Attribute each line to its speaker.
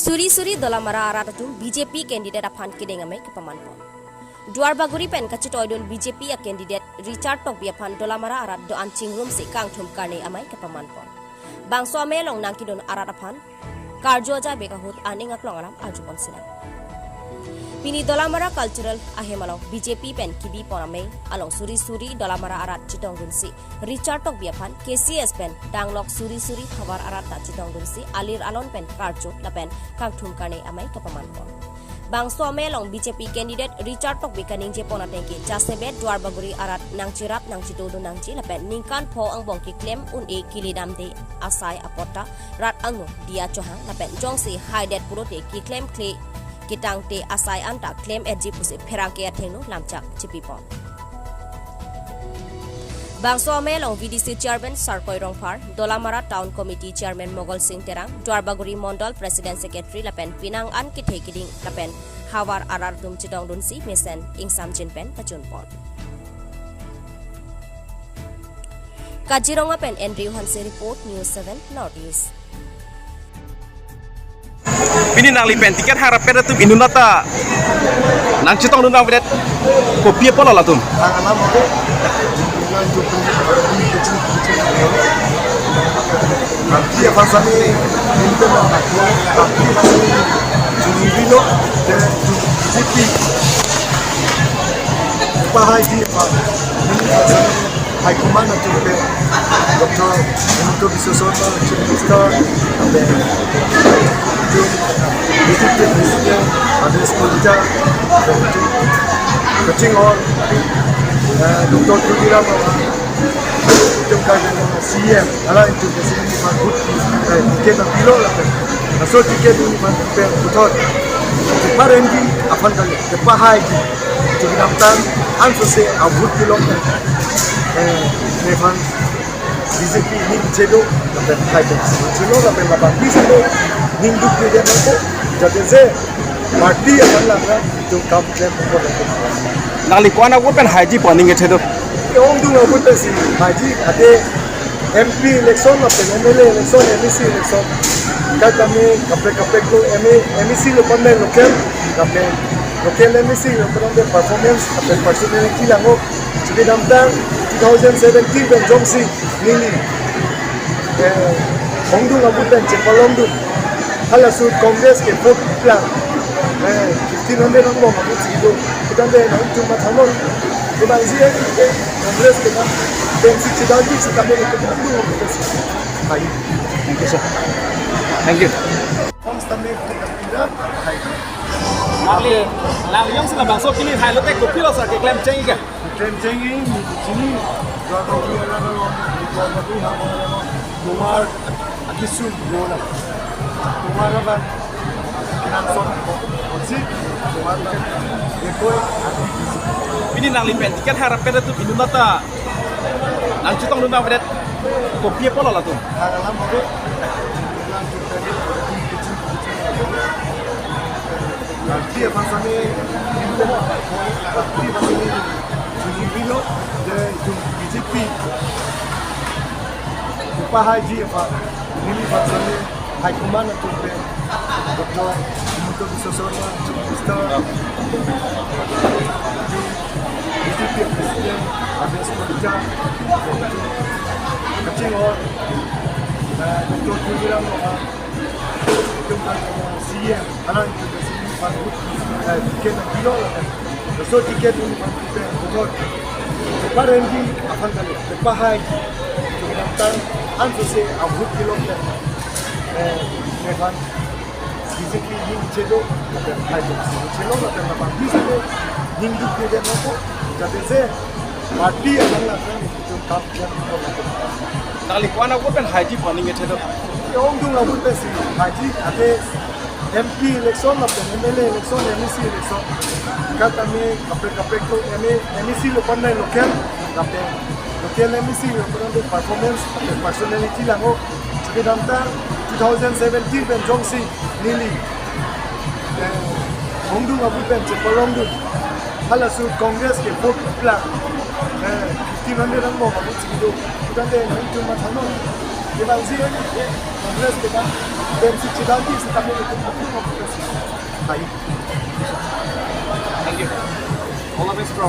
Speaker 1: Suri Suri Dolamara arat BJP candidate aphan kedeng amei kepaman pon. Duar baguri pen kacitoidon BJP a candidate Richard Tok aphan Dolamara arat do ancing room se kang thum karne amei kepaman pon. Bangso amei long nangkidon arat aphan karjo ja bekahut aning aklong aram arjupon sinam. Pini Dolamara cultural ahemalong BJP pen kibi ponamei along Suri Suri Dolamara arat chitong gunsi Richard Tok biaphan KCS pen danglok Suri Suri khabar arat ta chitong gunsi alir alon pen karjo la pen kang thum karne amei kepaman pon. Bangso amei long BJP candidate Richard Tok bikaning je pona tengki jasebet duar baguri arat nang cirap nang citodo nang ci la pen ningkan pho ang bong ki claim un e kilidam de asai apota rat angu dia chohang la pen jong si hide purote ki claim kle kitang te asai anta claim edji pusi pherangke athengno lamchak chipipon. Bangso amei long VDC chairman Sarkoi Rongphar Dolamara town committee chairman Mogol Singh Terang Dwarbaguri Mondol president secretary lapen pinang an ki thekiding lapen hawar arar dum chidong dunsi mesen ingsam jinpen pachunpon. Kajironga pen Andrew Hanse report News 7 Northeast.
Speaker 2: Pini nang lipen tiket harap peda tu inunata nang citong nunang pedet kopi apa lah tum
Speaker 3: nanti apa sami itu nanti masih jumilo dan BJP pahai di apa ini hai kumana juga Dr. untuk Bisosono Chief Minister dan BJP Presiden ada sekolah kecing or Dr. Tudira untuk kajian CM ala itu presiden Mahmud tiket apilo lah asal tiket ini Mahmud betul kemarin di aphan kali kepahai di jadi daftar ansose abut kilom aphan BJP ini cedok sampai kajian cedok sampai lapang bisa tu hinduk dia mampu jadi se parti aphan lah itu kam claim mampu
Speaker 2: nang likuan aku pen haji poning itu
Speaker 3: Om tu ngapun tu si haji ada MP election apa MLA election MEC election kat kami kapek tu MEC lo pandai lokal kapek lokal MEC lo pandai performance kapek personality lango jadi nampak 2017 dan jongsi nini Om tu ngapun tu cepalom tu halah sur Congress ke vote plan 1500 orang ngapun situ kita ada cuma thanon Kembali Congress kita bensin cidadi sekali itu dulu baik.
Speaker 2: Thank you sir. Thank you.
Speaker 3: Kami tidak
Speaker 2: Lali yang sudah bangso kini hai lo tek kopi lo sa ke claim cengi ke
Speaker 3: klaim cengi di sini dua kali Kumar Akisu Yola Kumar apa Kinanson Osi Kumar Ekoi
Speaker 2: ini nang lipen tiket harap peda tu inunata nang citong nunang pedet kopi apa lah tum
Speaker 3: alam itu nanti apa sami itu nanti masih jumilo dan BJP upah haji apa ini pasal hai kumana tu Dr. untuk Bisosono Chief Minister BJP Presiden ada sekolah kecing or Dr. Tudira untuk CM ala itu presiden Mahmud tiket kilo lah so tiket ini betul kemarin di aphan kali kepahai jadi daftar ansose abut kilo aphan BJP ini cedok dan kajian cedok dan apa bisa tu hinduk dia mampu jadi se parti akan lah itu kap yang
Speaker 2: nang likuan aku pen haji poning itu
Speaker 3: Om tu ngapun tu si haji ada MP election apa MLA election MEC election kat kami kapek tu MEC lo pandai lokal kapek lokal MEC lo pandai performance personality lango jadi nampak 2017 dan jongsi nili Om tu ngapun tu cepalom tu halah sur Congress ke vote plan 1500 orang mau ngapun situ kita ada cuma thanon Kembali Congress dengan BMC Cidadi kami untuk Congress. Baik.
Speaker 2: Thank you. All the best, bro.